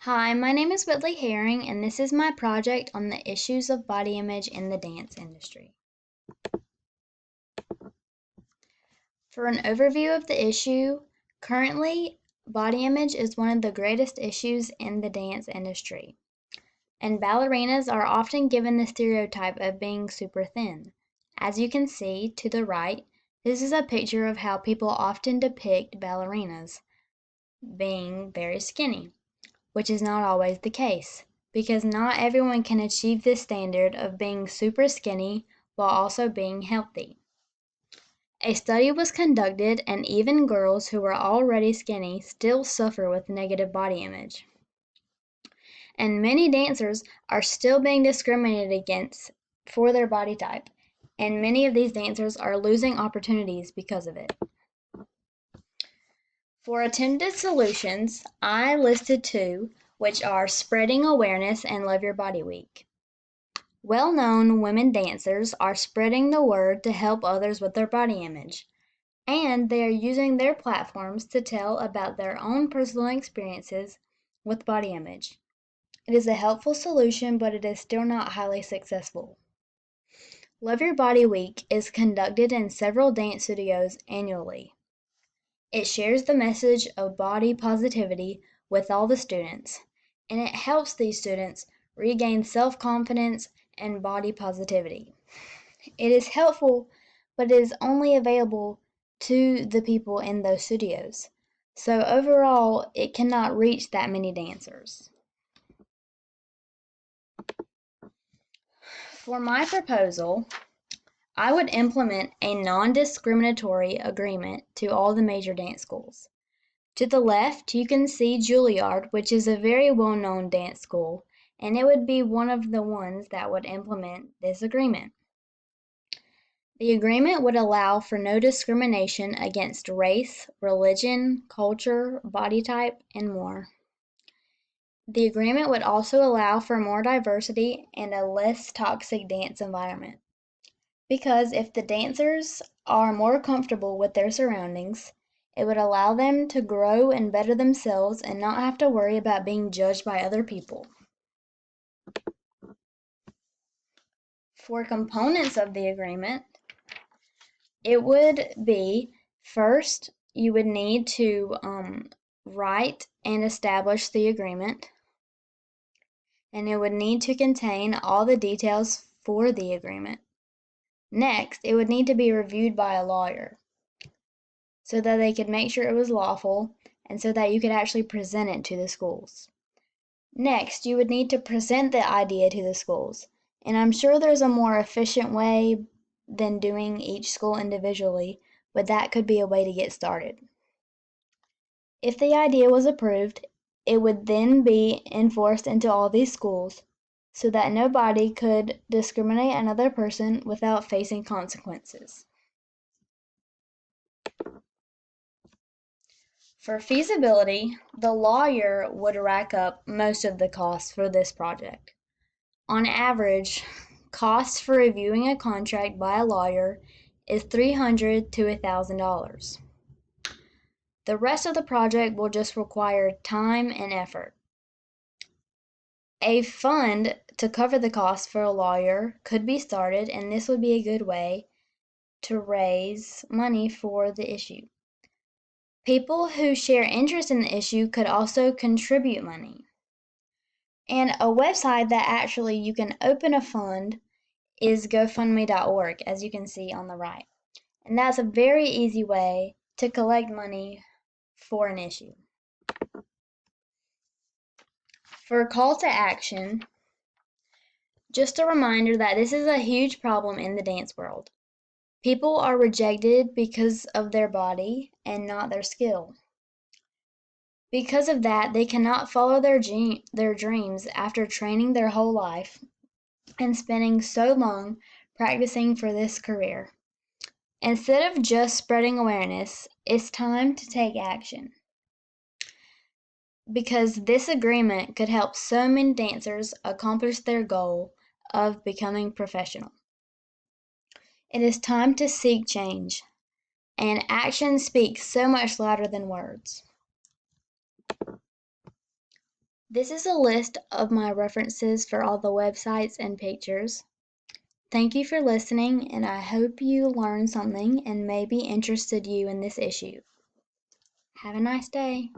Hi, my name is Whitley Herring, and this is my project on the issues of body image in the dance industry. For an overview of the issue, currently, body image is one of the greatest issues in the dance industry, and ballerinas are often given the stereotype of being super thin. As you can see to the right, this is a picture of how people often depict ballerinas being very skinny, which is not always the case, because not everyone can achieve this standard of being super skinny while also being healthy. A study was conducted, and even girls who were already skinny still suffer with negative body image. And many dancers are still being discriminated against for their body type, and many of these dancers are losing opportunities because of it. For attempted solutions, I listed two, which are Spreading Awareness and Love Your Body Week. Well-known women dancers are spreading the word to help others with their body image, and they are using their platforms to tell about their own personal experiences with body image. It is a helpful solution, but it is still not highly successful. Love Your Body Week is conducted in several dance studios annually. It shares the message of body positivity with all the students, and it helps these students regain self-confidence and body positivity. It is helpful, but it is only available to the people in those studios. So overall, it cannot reach that many dancers. For my proposal, I would implement a non-discriminatory agreement to all the major dance schools. To the left, you can see Juilliard, which is a very well-known dance school, and it would be one of the ones that would implement this agreement. The agreement would allow for no discrimination against race, religion, culture, body type, and more. The agreement would also allow for more diversity and a less toxic dance environment. Because if the dancers are more comfortable with their surroundings, it would allow them to grow and better themselves and not have to worry about being judged by other people. For components of the agreement, it would be first, you would need to write and establish the agreement, and it would need to contain all the details for the agreement. Next, it would need to be reviewed by a lawyer so that they could make sure it was lawful and so that you could actually present it to the schools. Next, you would need to present the idea to the schools, and I'm sure there's a more efficient way than doing each school individually, but that could be a way to get started. If the idea was approved, it would then be enforced into all these schools so that nobody could discriminate another person without facing consequences. For feasibility, the lawyer would rack up most of the costs for this project. On average, costs for reviewing a contract by a lawyer is $300 to $1,000. The rest of the project will just require time and effort. A fund to cover the costs for a lawyer could be started, and this would be a good way to raise money for the issue. People who share interest in the issue could also contribute money. And a website that actually you can open a fund is GoFundMe.org, as you can see on the right. And that's a very easy way to collect money for an issue. For a call to action, just a reminder that this is a huge problem in the dance world. People are rejected because of their body and not their skill. Because of that, they cannot follow their dreams after training their whole life and spending so long practicing for this career. Instead of just spreading awareness, it's time to take action. Because this agreement could help so many dancers accomplish their goal of becoming professional. It is time to seek change, and action speaks so much louder than words. This is a list of my references for all the websites and pictures. Thank you for listening, and I hope you learned something and maybe interested you in this issue. Have a nice day.